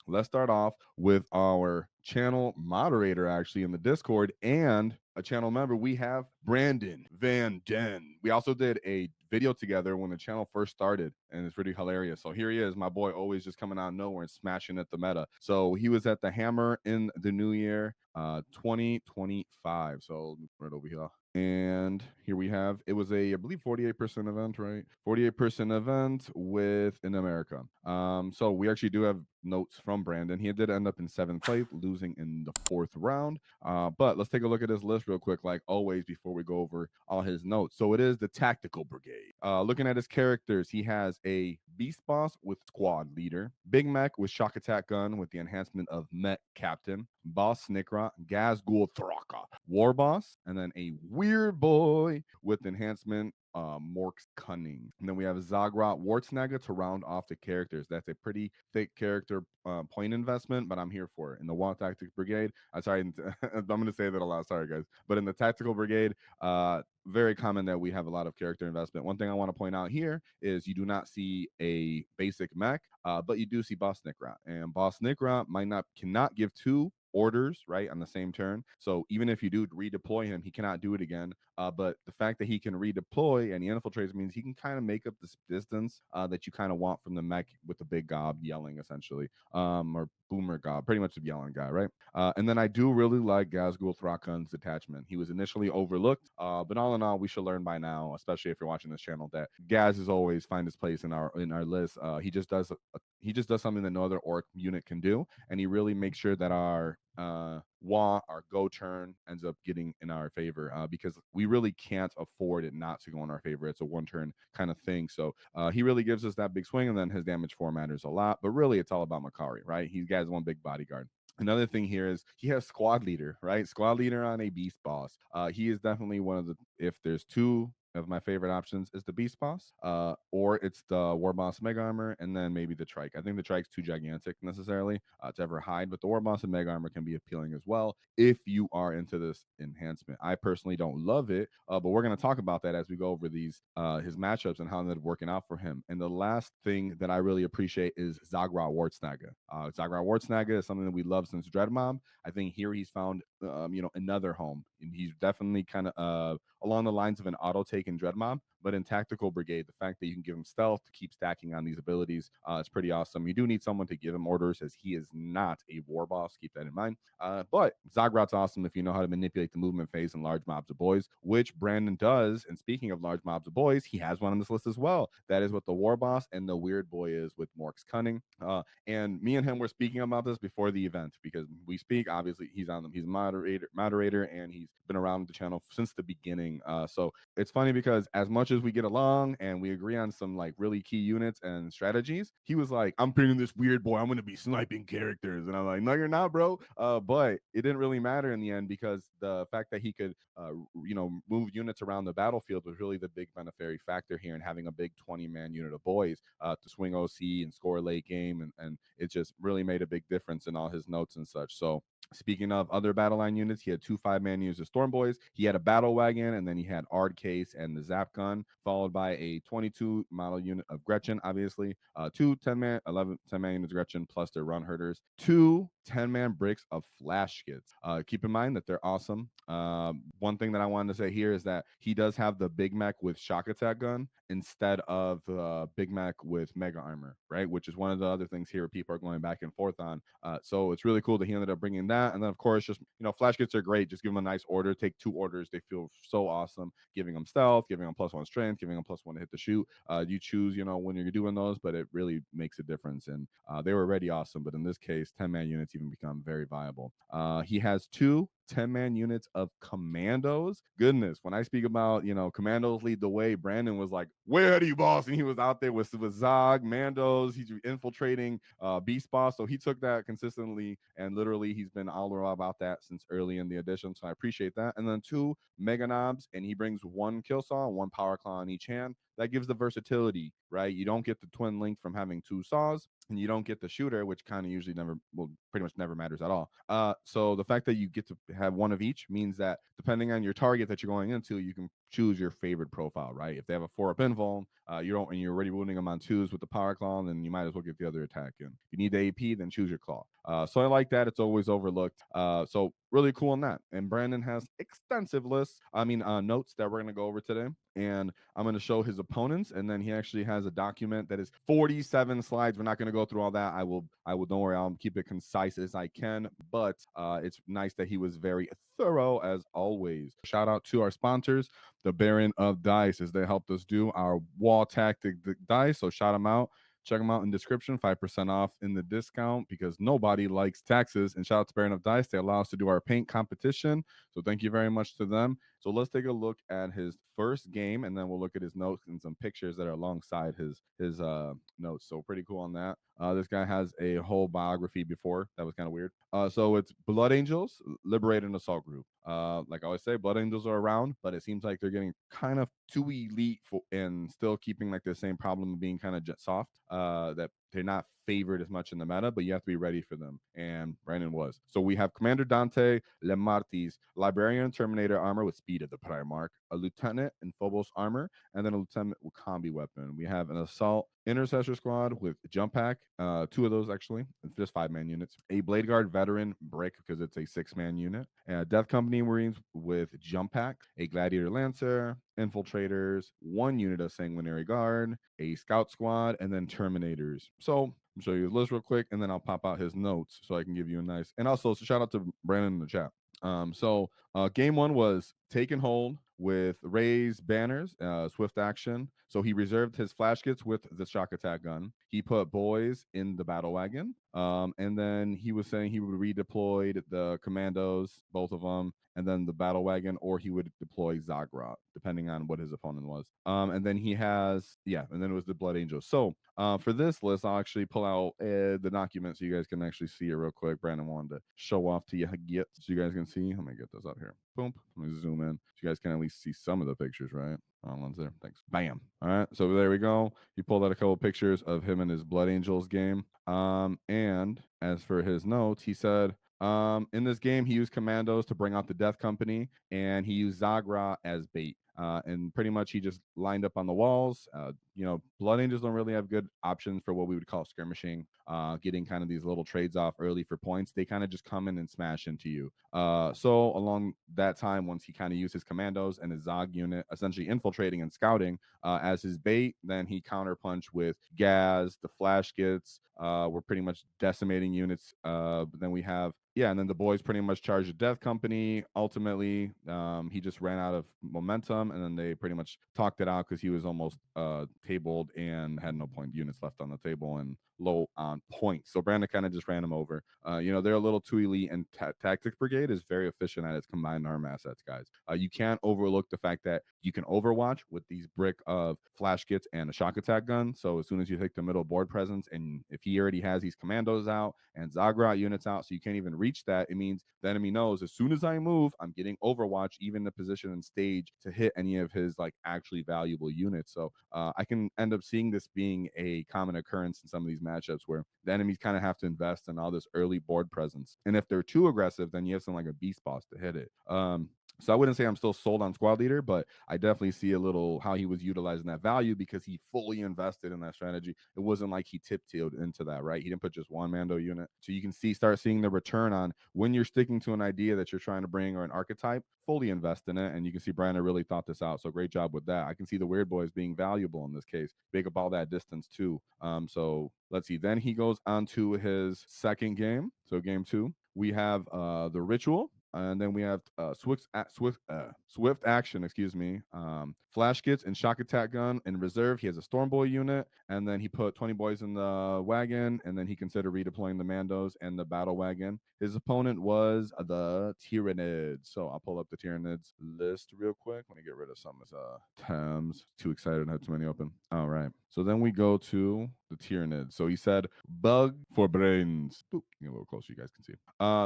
let's start off with our channel moderator actually in the Discord and a channel member. We have Brandon Van Den. We also did a video together when the channel first started, and it's pretty hilarious. So here he is, my boy, always just coming out of nowhere and smashing at the meta. So he was at the Hammer in the new year, 2025. So right over here. And here we have, it was a, I believe, 48% event, right? 48% event within America. So we actually do have notes from Brandon. He did end up in 7th place, losing in the 4th round. But let's take a look at his list real quick, like always, before we go over all his notes. So it is the Taktikal Brigade. Looking at his characters, he has a Beastboss with Squad Leader, Big Mech with Shock Attack Gun with the enhancement of Mech Captain, Boss Necron, Ghazghkull Thraka, Warboss, and then a Weirdboy with enhancement Mork's Cunning. And then we have Zodgrod Wortsnagga to round off the characters. That's a pretty thick character point investment, but I'm here for it. In the Waaaghtaktiks Brigade, sorry, I'm going to say that a lot. Sorry, guys. But in the Taktikal Brigade, very common that we have a lot of character investment. One thing I want to point out here is you do not see a basic mech, but you do see Boss Necron. And Boss Necron cannot give two orders right on the same turn. So even if you do redeploy him, he cannot do it again. But the fact that he can redeploy and he infiltrates means he can kind of make up this distance that you kind of want from the mech with the big gob yelling essentially, or boomer gob, pretty much the yelling guy, right? And then I do really like Ghazghkull Thraka's detachment. He was initially overlooked, but all in all, we should learn by now, especially if you're watching this channel, that Gaz is always find his place in our list. He just does something that no other orc unit can do, and he really makes sure that our our go turn ends up getting in our favor, because we really can't afford it not to go in our favor. It's a one turn kind of thing. So he really gives us that big swing, and then his damage 4 matters a lot. But really, it's all about Makari, right? He has one big bodyguard. Another thing here is he has squad leader, right? Squad leader on a beast boss. He is definitely one of the, if there's two of my favorite options, is the Beast Boss, or it's the Warboss Mega Armor, and then maybe the Trike. I think the Trike's too gigantic necessarily to ever hide, but the Warboss and Mega Armor can be appealing as well if you are into this enhancement. I personally don't love it, but we're going to talk about that as we go over these his matchups and how they're working out for him. And the last thing that I really appreciate is Zodgrod Wortsnagga. Zodgrod Wortsnagga is something that we love since Dreadmob. I think here he's found another home, and he's definitely kind of along the lines of an auto take in Dreadmob, but in Taktikal Brigade, the fact that you can give him stealth to keep stacking on these abilities is pretty awesome. You do need someone to give him orders, as he is not a war boss. Keep that in mind. But Zodgrod's awesome if you know how to manipulate the movement phase in large mobs of boys, which Brandon does. And speaking of large mobs of boys, he has one on this list as well. That is what the war boss and the weird boy is with Mork's Cunning. And me and him were speaking about this before the event, because we speak. Obviously, he's on them. He's a moderator, and he's been around the channel since the beginning. So it's funny because as much as we get along and we agree on some like really key units and strategies, he was like, "I'm bringing this weird boy. I'm going to be sniping characters," and I'm like, "No, you're not, bro." But it didn't really matter in the end, because the fact that he could, move units around the battlefield was really the big beneficiary factor here, and having a big 20-man unit of boys to swing OC and score late game, and it just really made a big difference in all his notes and such. So speaking of other battle line units, he had 2 5-man units of Storm Boys. He had a Battlewagon, and then he had Ard Case and the Zap Gun, followed by a 22 model unit of Gretchin, obviously. 2 10-man, 11 10-man units of Gretchin, plus their run herders. 2 10-man bricks of Flash Gitz. Keep in mind that they're awesome. One thing that I wanted to say here is that he does have the Big Mech with Shock Attack Gun instead of Big Mech with Mega Armor, right? Which is one of the other things here people are going back and forth on. So it's really cool that he ended up bringing that. And then, of course, just, Flash Gitz are great. Just give them a nice order. Take 2 orders. They feel so awesome. Giving them stealth, giving them +1 strength, giving them +1 to hit the shoot. You choose, when you're doing those, but it really makes a difference. And they were already awesome. But in this case, 10-man units even become very viable. He has 2 10-man units of commandos. Goodness, when I speak about, commandos lead the way, Brandon was like, "Where are you, boss?" And he was out there with Zog, Mandos. He's infiltrating Beast Boss. So he took that consistently, and literally he's been all about that since early in the edition. So I appreciate that. And then 2 Mega Knobs, and he brings 1 Kill Saw, 1 Power Claw in each hand. That gives the versatility, right? You don't get the twin link from having 2 saws, and you don't get the shooter, which kind of usually pretty much never matters at all. So the fact that you get to have 1 of each means that depending on your target that you're going into, you can choose your favorite profile, right? If they have a 4-up invuln, you don't, and you're already wounding them on 2s with the power claw, then you might as well get the other attack in. If you need the AP, then choose your claw. So I like that. It's always overlooked. So really cool in that. And Brandon has extensive lists. Notes that we're gonna go over today, and I'm going to show his opponents, and then he actually has a document that is 47 slides. We're not going to go through all that. I will. Don't worry. I'll keep it concise as I can, but it's nice that he was very thorough as always. Shout out to our sponsors, the Baron of Dice, as they helped us do our Waaaghtaktiks dice. So shout them out. Check them out in description, 5% off in the discount because nobody likes taxes. And shout out to Baron of Dice. They allow us to do our paint competition. So thank you very much to them. So let's take a look at his first game, and then we'll look at his notes and some pictures that are alongside his notes. So pretty cool on that. This guy has a whole biography before. That was kind of weird. So it's Blood Angels, Liberate an Assault Group. Like I always say, Blood Angels are around, but it seems like they're getting kind of too elite and still keeping like the same problem of being kind of jet soft. That they're not favored as much in the meta, but you have to be ready for them. And Brandon was. So we have Commander Dante Lemartis, Librarian Terminator armor with speed of the Primarch, a Lieutenant in Phobos armor, and then a Lieutenant with combi weapon. We have an Assault Intercessor squad with jump pack, 2 of those actually, just 5-man units. A Blade Guard veteran brick because it's a 6-man unit. Death Company Marines with jump pack, a Gladiator Lancer, infiltrators, 1 unit of Sanguinary Guard, a Scout squad, and then Terminators. So I'll show you his list real quick, and then I'll pop out his notes so I can give you a nice. And also, so shout out to Brandon in the chat. Game 1 was Taken Hold with raised banners, swift action. So he reserved his Flash Gitz with the shock attack gun. He put Boyz in the Battlewagon. And then he was saying he would redeploy the Commandos, both of them, and then the Battlewagon, or he would deploy Zodgrod, depending on what his opponent was. And then he has, and then it was the Blood Angels. So for this list, I'll actually pull out the document so you guys can actually see it real quick. Brandon wanted to show off to you, so you guys can see. Let me get this out here. Boom. Let me zoom in so you guys can at least see some of the pictures, right? One's there. Thanks. Bam. All right. So there we go. He pulled out a couple pictures of him and his Blood Angels game. And as for his notes, he said, in this game, he used Commandos to bring out the Death Company, and he used Zodgrod as bait. And pretty much he just lined up on the walls. Blood Angels don't really have good options for what we would call skirmishing, getting kind of these little trades off early for points. They kind of just come in and smash into you. So along that time, once he kind of used his Commandos and his Zog unit, essentially infiltrating and scouting as his bait, then he counterpunch with Gaz, the Flash Gitz. We're pretty much decimating units. Then we have and then the Boyz pretty much charged the Death Company. Ultimately, he just ran out of momentum, and then they pretty much talked it out because he was almost tabled and had no point units left on the table and low on points. So Brandon kind of just ran him over. They're a little too elite, and Taktikal Brigade is very efficient at its combined arm assets, guys. You can't overlook the fact that you can overwatch with these brick of Flash Gitz and a shock attack gun. So as soon as you take the middle board presence, and if he already has these Commandos out and Zodgrod units out, so you can't even reach that, it means the enemy knows as soon as I move, I'm getting overwatch, even the position and stage to hit any of his like actually valuable units. So I can end up seeing this being a common occurrence in some of these matchups where the enemies kind of have to invest in all this early board presence. And if they're too aggressive, then you have something like a Beastboss to hit it. So I wouldn't say I'm still sold on Squad Leader, but I definitely see a little how he was utilizing that value because he fully invested in that strategy. It wasn't like he tiptoed into that, right? He didn't put just one Mando unit. So you can start seeing the return on when you're sticking to an idea that you're trying to bring or an archetype, fully invest in it. And you can see Brandon really thought this out. So great job with that. I can see the Weirdboy being valuable in this case. Big up all that distance too. So let's see. Then he goes on to his second game. So game 2. We have the Ritual. And then we have swift action, Flash Gitz and shock attack gun in reserve. He has a Stormboy unit, and then he put 20 boys in the wagon, and then he considered redeploying the Mandos and the Battlewagon. His opponent was the Tyranids. So I'll pull up the Tyranids list real quick. Let me get rid of some of his Thames. Too excited, I had too many open. All right. So then we go to the Tyranids. So he said, bug for brains. Boop. Get a little closer, you guys can see.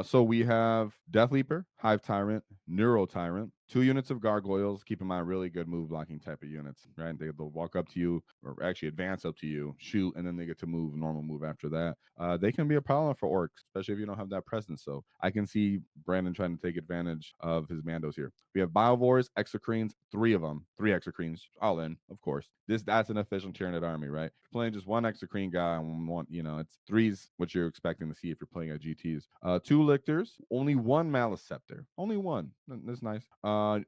So we have Death Leaper, Hive Tyrant, Neuro Tyrant, 2 units of gargoyles. Keep in mind, really good move blocking type of units, right? They'll walk up to you, or actually advance up to you, shoot, and then they get to move normal move after that. They can be a problem for orcs, especially if you don't have that presence. So I can see Brandon trying to take advantage of his Mandos here. We have Biovores, Exocrines, 3 of them, 3 Exocrines, all in, of course. That's an efficient Tyranid army, right? Playing just 1 Exocrine guy and one, it's 3's what you're expecting to see if you're playing at GTs. 2 Lictors, only 1 Maliceptor, only 1. That's nice.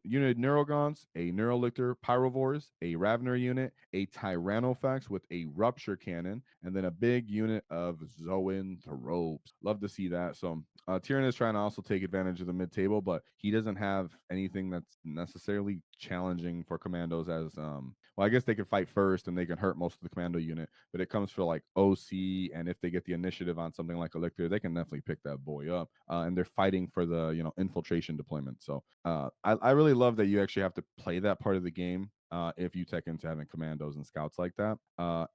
Unit Neurogons, a Neurolictor, Pyrovores, a Ravener unit, a Tyrannofax with a Rupture Cannon, and then a big unit of Zoanthropes. Love to see that. So Tyrion is trying to also take advantage of the mid table, but he doesn't have anything that's necessarily challenging for commandos as well, I guess they can fight first and they can hurt most of the commando unit, but it comes for like OC, and if they get the initiative on something like a Lictor, they can definitely pick that boy up. And they're fighting for the infiltration deployment. So I really love that you actually have to play that part of the game if you tech into having commandos and scouts like that.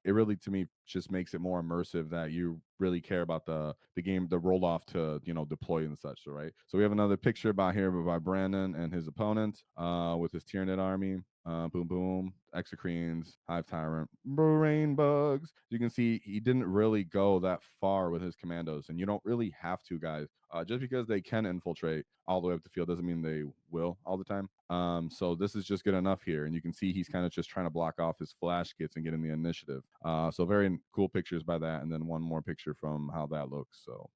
It really, to me, just makes it more immersive that you really care about the game, the roll off to deploy and such. So right. So we have another picture about here by Brandon and his opponent with his Tyranid army. Boom, boom, Exocrines, Hive Tyrant, Brain Bugs. You can see he didn't really go that far with his commandos, and you don't really have to, guys. Just because they can infiltrate all the way up the field doesn't mean they will all the time. So this is just good enough here, and you can see he's kind of just trying to block off his Flash Gitz and get in the initiative. So very cool pictures by that, and then one more picture from how that looks. So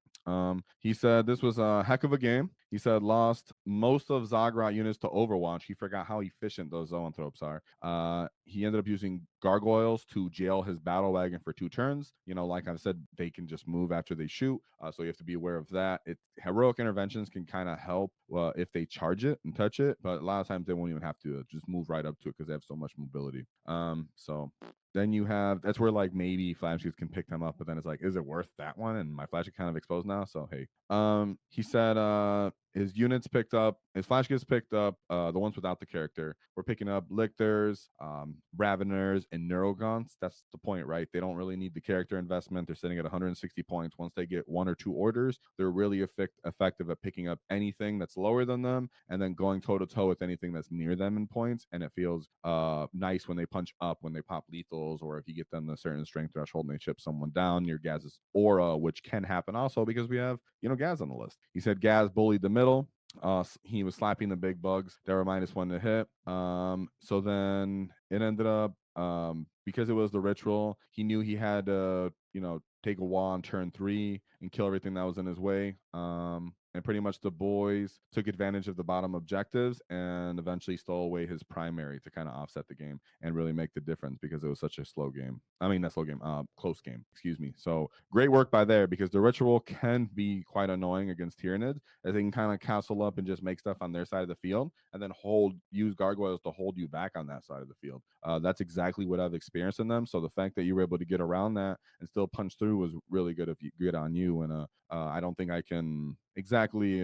he said this was a heck of a game. He said lost most of Zodgrod units to Overwatch. He forgot how efficient those zoanthropes are. He ended up using gargoyles to jail his battle wagon for 2 turns. Like I said, they can just move after they shoot. So you have to be aware of that. Heroic interventions can kind of help if they charge it and touch it, but a lot of times they won't even have to just move right up to it because they have so much mobility. So then you have, that's where like maybe Flash Gitz can pick them up, but then it's like, is it worth that one? And my Flash is kind of exposed now. So hey, he said his units picked up, his Flash Gitz picked up the ones without the character. We're picking up Lictors, Raveners, and Neurogons. That's the point, right? They don't really need the character investment. They're sitting at 160 points. Once they get 1 or 2 orders, they're really effective at picking up anything that's lower than them and then going toe to toe with anything that's near them in points. And it feels nice when they punch up, when they pop lethals, or if you get them a certain strength threshold and they chip someone down near Gaz's aura, which can happen also because we have Gaz on the list. He said Gaz bullied the middle. He was slapping the big bugs. They were -1 to hit. So then it ended up because it was the ritual, he knew he had to, take a wall on turn 3 and kill everything that was in his way. And pretty much the boys took advantage of the bottom objectives and eventually stole away his primary to kind of offset the game and really make the difference because it was such a slow game. I mean, not slow game, close game, excuse me. So great work by there because the ritual can be quite annoying against Tyranids as they can kind of castle up and just make stuff on their side of the field and then use gargoyles to hold you back on that side of the field. That's exactly what I've experienced in them. So the fact that you were able to get around that and still punch through was really good on you. And I don't think I can exactly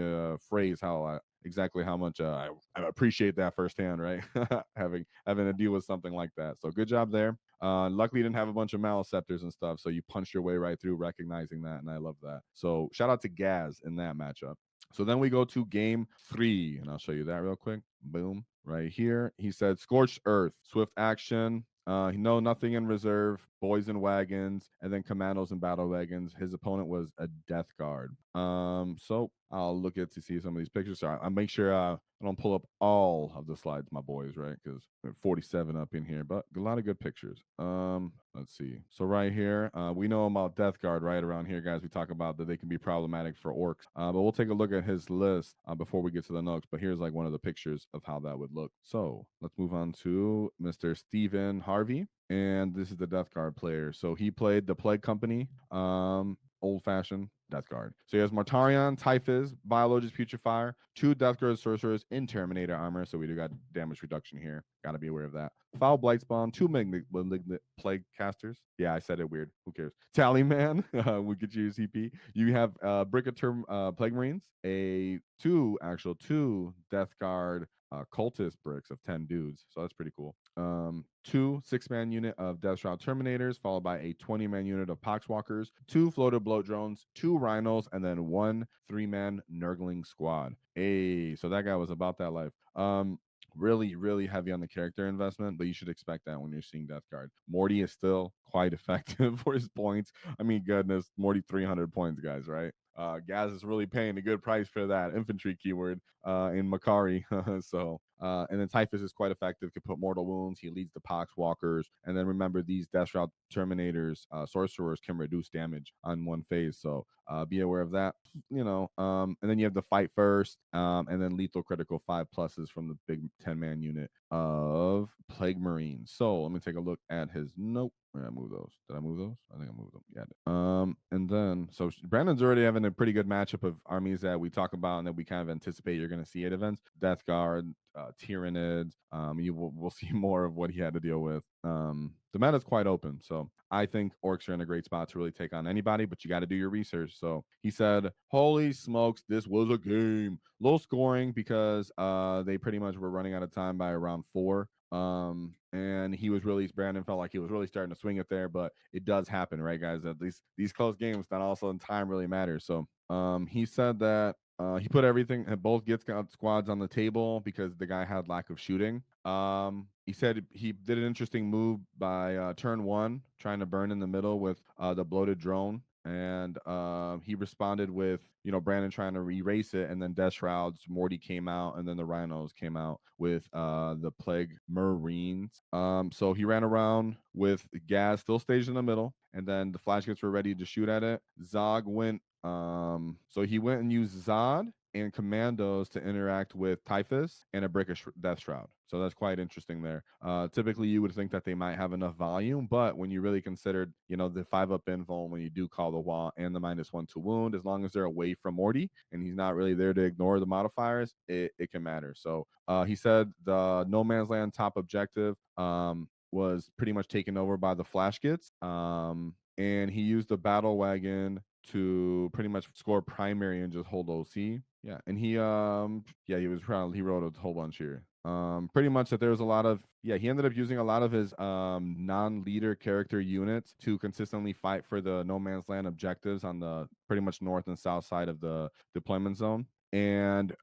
phrase exactly how much I appreciate that firsthand, right? having to deal with something like that. So good job there. Luckily, you didn't have a bunch of Maliceptors and stuff, so you punched your way right through, recognizing that, and I love that. So shout out to Gaz in that matchup. So then we go to game 3, and I'll show you that real quick. Boom, right here. He said Scorched Earth, swift action. Nothing in reserve, boys and wagons, and then commandos and battle wagons. His opponent was a Death Guard. So I'll look at to see some of these pictures. So I make sure I don't pull up all of the slides, my boys, right? Because 47 up in here, but a lot of good pictures. Let's see. So right here, we know about Death Guard right around here, guys. We talk about that they can be problematic for orcs, but we'll take a look at his list before we get to the notes. But here's like one of the pictures of how that would look. So let's move on to Mr. Stephen Harvey. And this is the Death Guard player. So he played the Plague Company, old-fashioned Death Guard. So he has Mortarion, Typhus, Biologist Putrefier, 2 Death Guard Sorcerers in Terminator armor. So we do got damage reduction here. Got to be aware of that. Foul Blightspawn, 2 Malignant Plague Casters. Yeah, I said it weird. Who cares? Tallyman, we get you CP. You have Brigateur Plague Marines, 2 Death Guard cultist bricks of 10 dudes. So that's pretty cool. 2 6-man unit of Death Shroud Terminators, followed by a 20-man unit of Poxwalkers, 2 floated bloat drones, 2 rhinos, and then 1 3-man Nurgling squad. Hey, so that guy was about that life. Really heavy on the character investment, but you should expect that when you're seeing Death Guard. Morty is still quite effective for his points. I mean, goodness, Morty 300 points, guys, right? Gaz is really paying a good price for that infantry keyword in Makari. So, and then Typhus is quite effective, can put mortal wounds. He leads the Pox Walkers. And then remember, these Death Shroud Terminators, sorcerers can reduce damage on one phase. So be aware of that, and then you have the fight first, and then lethal critical 5 pluses from the big 10-man unit of Plague Marines. So let me take a look at his note. Where did I move those? Did I move those? I think I moved them. Yeah. And then so Brandon's already having a pretty good matchup of armies that we talk about and that we kind of anticipate you're going to see at events. Death Guard, Tyranids. We'll see more of what he had to deal with. The meta is quite open, so I think orcs are in a great spot to really take on anybody, but you got to do your research. So he said, "Holy smokes, this was a game. Low scoring because they pretty much were running out of time by around 4." And Brandon felt like he was really starting to swing it there, but it does happen, right, guys? That these close games, not also in time really matters. So he said that he put everything at both Gitz squads on the table because the guy had lack of shooting. He said he did an interesting move by turn 1, trying to burn in the middle with the bloated drone. And he responded with, Brandon trying to erase it, and then Death Shrouds, Morty came out, and then the Rhinos came out with the Plague Marines. So he ran around with Gaz still staged in the middle, and then the Flash Gitz were ready to shoot at it. Zog went, so he went and used Zod and Commandos to interact with Typhus and a brick of Death Shroud. So that's quite interesting there. Typically, you would think that they might have enough volume, but when you really considered, the 5-up info, when you do call the wall and the -1 to wound, as long as they're away from Morty and he's not really there to ignore the modifiers, it can matter. So he said the No Man's Land top objective was pretty much taken over by the Flash Gitz. And he used the Battlewagon to pretty much score primary and just hold OC. Yeah, and he was proud. He wrote a whole bunch here. Pretty much that there was a lot of he ended up using a lot of his non-leader character units to consistently fight for the No Man's Land objectives on the pretty much north and south side of the deployment zone. And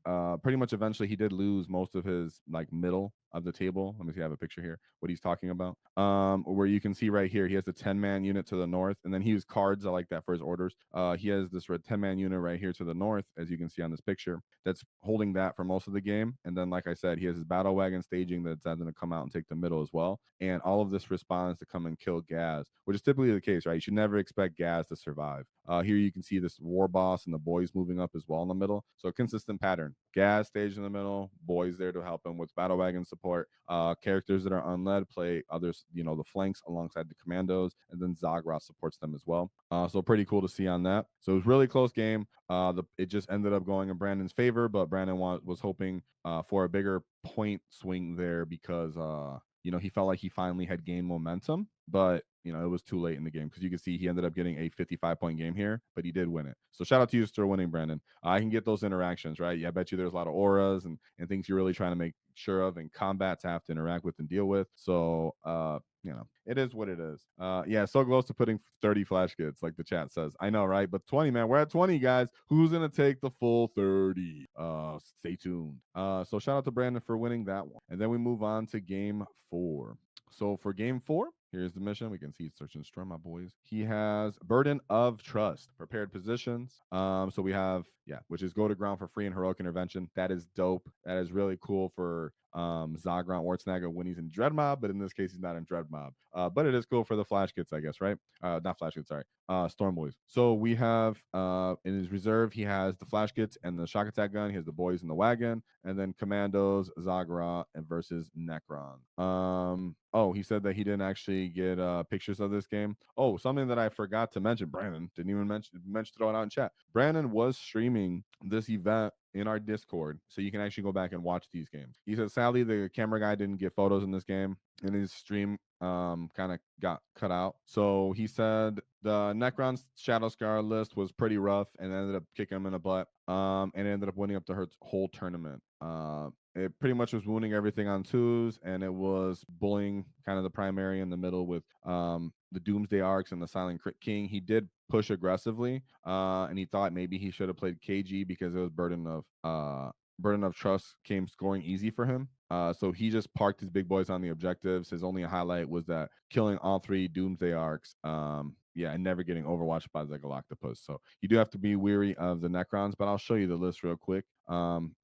pretty much eventually he did lose most of his middle of the table. Let me see, I have a picture here what he's talking about, where you can see right here he has the 10-man unit to the north, and then he used cards. I like that for his orders. He has this red 10-man unit right here to the north, as you can see on this picture, that's holding that for most of the game. And then, like I said, he has his battle wagon staging that's going to come out and take the middle as well. And all of this responds to come and kill Gaz, which is typically the case, right? You should never expect Gaz to survive. Here you can see this Warboss and the Boyz moving up as well in the middle. So a consistent pattern. Gaz staged in the middle, Boyz there to help him with battle wagon support. Characters that are unled play others, the flanks alongside the commandos, and then Zodgrod supports them as well. So pretty cool to see on that. So it was really close game. It just ended up going in Brandon's favor, but Brandon was hoping for a bigger point swing there because he felt like he finally had gained momentum, but it was too late in the game because you can see he ended up getting a 55-point game here, but he did win it. So shout out to you for winning, Brandon. I can get those interactions, right? Yeah, I bet you there's a lot of auras and things you're really trying to make sure of and combat to have to interact with and deal with. So it is what it is. So close to putting 30 Flash Gitz, like the chat says. I know, right? But 20, man, we're at 20, guys. Who's gonna take the full 30? Stay tuned. So shout out to Brandon for winning that one. And then we move on to game 4. So for game 4, here's the mission. We can see Search and Destroy, my boys. He has Burden of Trust, prepared positions. So we have, which is go to ground for free and heroic intervention. That is dope. That is really cool for Zodgrod Wortsnagga when he's in Dread Mob, but in this case, he's not in Dread Mob. But it is cool for the Flash Gitz, I guess, right? Not Flash Gitz, sorry. Storm Boys. So we have in his reserve, he has the Flash Gitz and the shock attack gun. He has the Boyz in the wagon, and then Commandos, Zodgrod, and versus Necron. He said that he didn't actually get pictures of this game. Oh, something that I forgot to mention. Brandon didn't even mention throw it out in chat. Brandon was streaming this event in our Discord, so you can actually go back and watch these games. He said, sadly, the camera guy didn't get photos in this game in his stream. kind of got cut out. So he said the Necron's Shadow Scar list was pretty rough and ended up kicking him in the butt. And ended up winning up the whole tournament. It pretty much was wounding everything on twos, and it was bullying kind of the primary in the middle with the Doomsday Arcs and the Silent Crit King. He did push aggressively, and he thought maybe he should have played KG because it was Burden of Trust came scoring easy for him. So he just parked his big boys on the objectives. His only highlight was that killing all 3 Doomsday Arcs. Yeah, and never getting overwatched by the Galactopus. So you do have to be weary of the Necrons, but I'll show you the list real quick.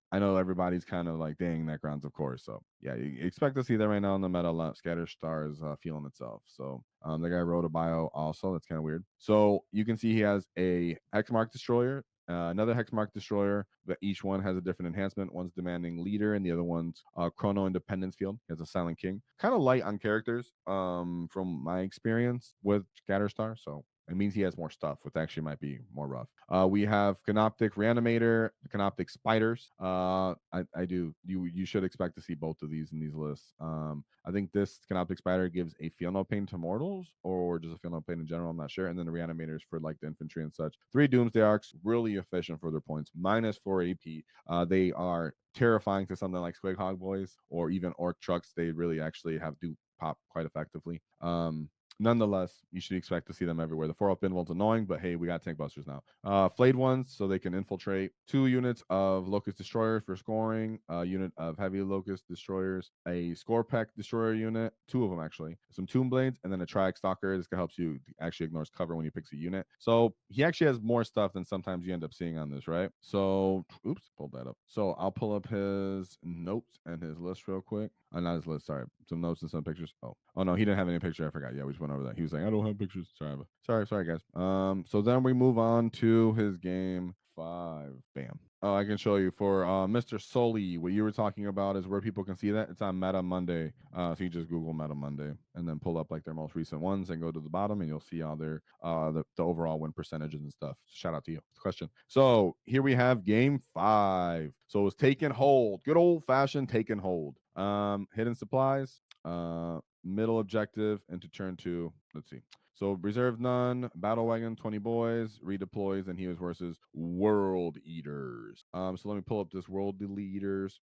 I know everybody's kind of like, dang, Necrons, of course. So yeah, you expect to see that right now in the meta. Scatterstar is feeling itself. So the guy wrote a bio also. That's kind of weird. So you can see he has a Hexmark Destroyer, another Hexmark Destroyer, but each one has a different enhancement. One's Demanding Leader, and the other one's Chrono Independence Field. He has a Silent King. Kind of light on characters from my experience with Scatterstar. So it means he has more stuff, which actually might be more rough. We have Canoptic Reanimator, Canoptic Spiders. You should expect to see both of these in these lists. I think this Canoptic Spider gives a Feel No Pain to mortals, or just a Feel No Pain in general. I'm not sure. And then the Reanimators for like the infantry and such. 3 Doomsday Arcs, really efficient for their points, -4 AP. They are terrifying to something like Squighog Boys or even Orc Trucks. They really actually do pop quite effectively. Nonetheless, you should expect to see them everywhere. The 4-up Invol's annoying, but hey, we got tank busters now. Flayed ones, so they can infiltrate. 2 units of Locust Destroyers for scoring. A unit of Heavy Locust Destroyers. A Score Pack Destroyer unit. 2 of them, actually. Some Tomb Blades, and then a Triax Stalker. This helps you, actually ignores cover when he picks a unit. So he actually has more stuff than sometimes you end up seeing on this, right? So, oops, pulled that up. So I'll pull up his notes and his list real quick. Not his list, sorry. Some notes and some pictures. Oh no, he didn't have any picture. I forgot. Yeah, we just went over that. He was like, I don't have pictures. Sorry, guys. So then we move on to his game 5. Bam. Oh, I can show you for Mr. Sully. What you were talking about is where people can see that. It's on Meta Monday. So you just Google Meta Monday and then pull up like their most recent ones and go to the bottom and you'll see all their the overall win percentages and stuff. Shout out to you. Question. So here we have game 5. So it was Taken Hold. Good old fashioned Taken Hold. Hidden supplies. Middle objective into turn 2. Let's see. So reserve none, Battlewagon, 20 boys, redeploys, and he was versus World Eaters. So let me pull up this World Eaters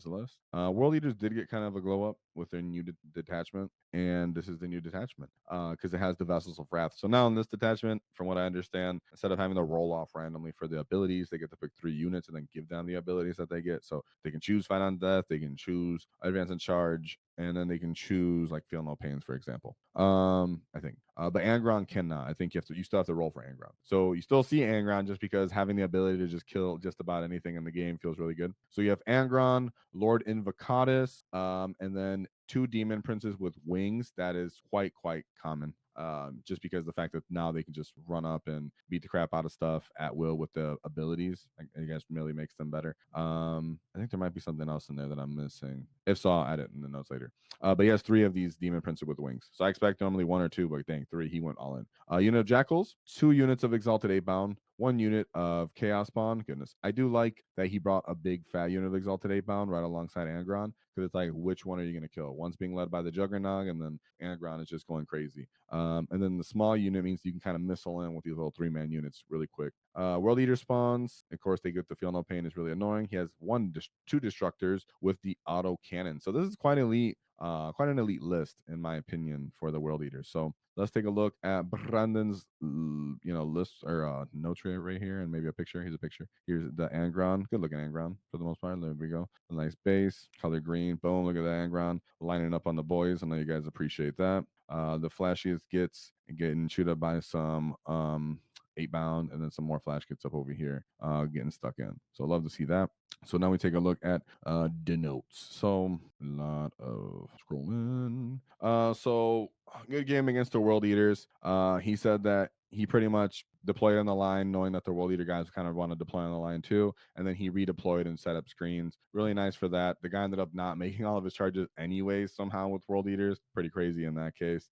list. World Eaters did get kind of a glow up with their new detachment, and this is the new detachment because it has the Vessels of Wrath. So now in this detachment, from what I understand, instead of having to roll off randomly for the abilities, they get to pick 3 units and then give them the abilities that they get. So they can choose Fight on Death, they can choose Advance and Charge, and then they can choose like Feel No Pains, for example. I think. But Angron cannot. I think you still have to roll for Angron. So you still see Angron just because having the ability to just kill just about anything in the game feels really good. So you have Angron, Lord Invocatus, and then 2 Demon Princes with wings. That is quite common. Just because the fact that now they can just run up and beat the crap out of stuff at will with the abilities, I guess really makes them better. I think there might be something else in there that I'm missing. If so, I'll add it in the notes later. But he has 3 of these Demon Princes with wings. So I expect normally 1 or 2, but dang, 3, he went all in. Unit of Jackals, 2 units of Exalted 8-bound, 1 unit of Chaos Spawn. Goodness, I do like that he brought a big fat unit of Exalted 8-bound right alongside Angron, because it's like, which one are you going to kill? One's being led by the Juggernog, and then Angron is just going crazy. And then the small unit means you can kind of missile in with these little 3-man units really quick. World Eater spawns. Of course, they get the Feel No Pain is really annoying. He has 2 Destructors with the auto cannon. So this is quite elite. Quite an elite list, in my opinion, for the World Eaters. So let's take a look at Brandon's, list or notes right here, and maybe a picture. Here's a picture. Here's the Angron. Good looking Angron for the most part. There we go. A nice base, color green. Boom. Look at that Angron lining up on the boys. I know you guys appreciate that. The flashiest gets getting chewed up by some 8-bound, and then some more Flash Gitz up over here getting stuck in. So love to see that. So now we take a look at the notes. So a lot of scrolling. So good game against the World Eaters. He said that he pretty much deployed on the line knowing that the World Eater guys kind of want to deploy on the line too, and then he redeployed and set up screens. Really nice for that. The guy ended up not making all of his charges anyways somehow with World Eaters. Pretty crazy in that case.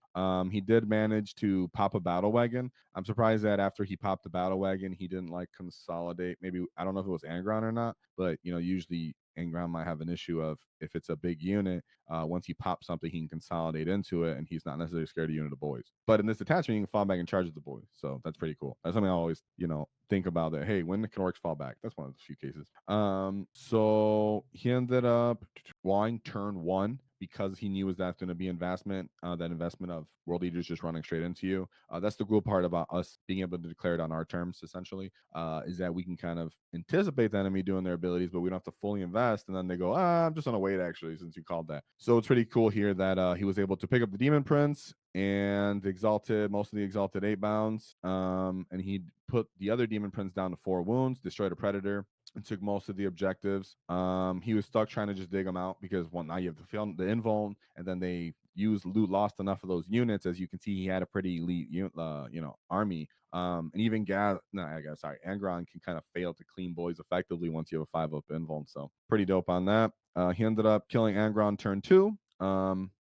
He did manage to pop a Battlewagon. I'm surprised that after he popped the Battlewagon, he didn't like consolidate. Maybe, I don't know if it was Angron or not, but usually Angron might have an issue of if it's a big unit, once he pops something, he can consolidate into it, and he's not necessarily scared of unit of Boyz. But in this attachment, you can fall back and charge the Boyz, so that's pretty cool. That's something I always, think about. That hey, when can orcs fall back? That's one of the few cases. So he ended up drawing turn 1 because he knew that's going to be investment. That investment of World Eaters just running straight into you. That's the cool part about us being able to declare it on our terms, essentially, is that we can kind of anticipate the enemy doing their abilities, but we don't have to fully invest. And then they go, I'm just on a wait, actually, since you called that. So it's pretty cool here that he was able to pick up the Demon Prince and most of the exalted 8 bounds. And he put the other Demon Prince down to 4 wounds, destroyed a predator, and took most of the objectives. He was stuck trying to just dig them out because now you have to film the invuln, and then they loot lost enough of those units. As you can see, he had a pretty elite army. And even Angron can kind of fail to clean Boyz effectively once you have a 5-up invuln. So pretty dope on that. He ended up killing Angron turn 2.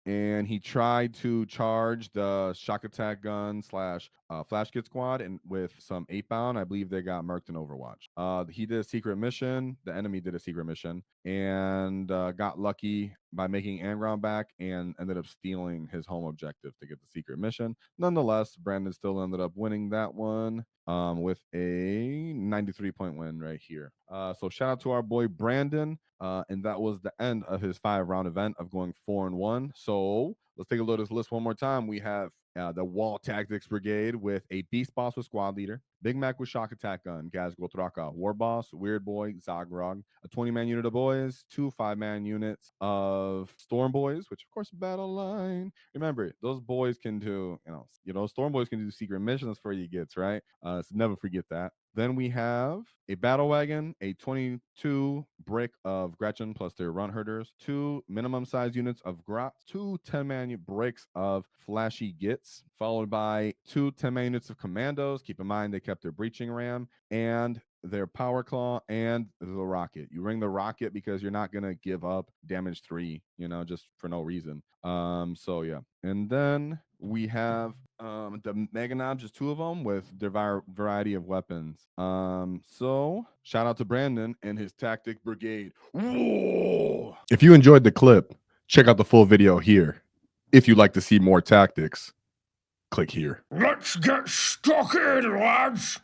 And he tried to charge the shock attack gun / Flash Gitz squad, and with some 8-bound, I believe they got murked in Overwatch. He did a secret mission. The enemy did a secret mission and got lucky by making Angron back and ended up stealing his home objective to get the secret mission. Nonetheless, Brandon still ended up winning that one with a 93-point win right here. So shout out to our boy Brandon. And that was the end of his 5-round event of going 4-1. So let's take a look at this list one more time. We have the Waaaghtaktiks Brigade with a Beastboss with squad leader, Big Mac with shock attack gun, Ghazghkull Thraka, Warboss, Weirdboy, Zodgrod, a 20-man unit of Boyz, 2 5-man units of Storm Boyz, which of course battle line. Remember, those boys can do, Storm Boyz can do secret missions for you gets, right? So never forget that. Then we have a Battlewagon, a 22 brick of Gretchin plus their run herders, 2 minimum size units of Grot, 2 10-man bricks of Flash Gitz, followed by 2 10-man units of Commandos. Keep in mind they kept their breaching ram and their power claw and the rocket. You ring the rocket because you're not gonna give up damage 3, just for no reason. So yeah. And then we have the Meganobs, just 2 of them with their variety of weapons. So shout out to Brandon and his Tactic Brigade. Whoa! If you enjoyed the clip, check out the full video here. If you'd like to see more tactics, click here. Let's get stuck in, lads!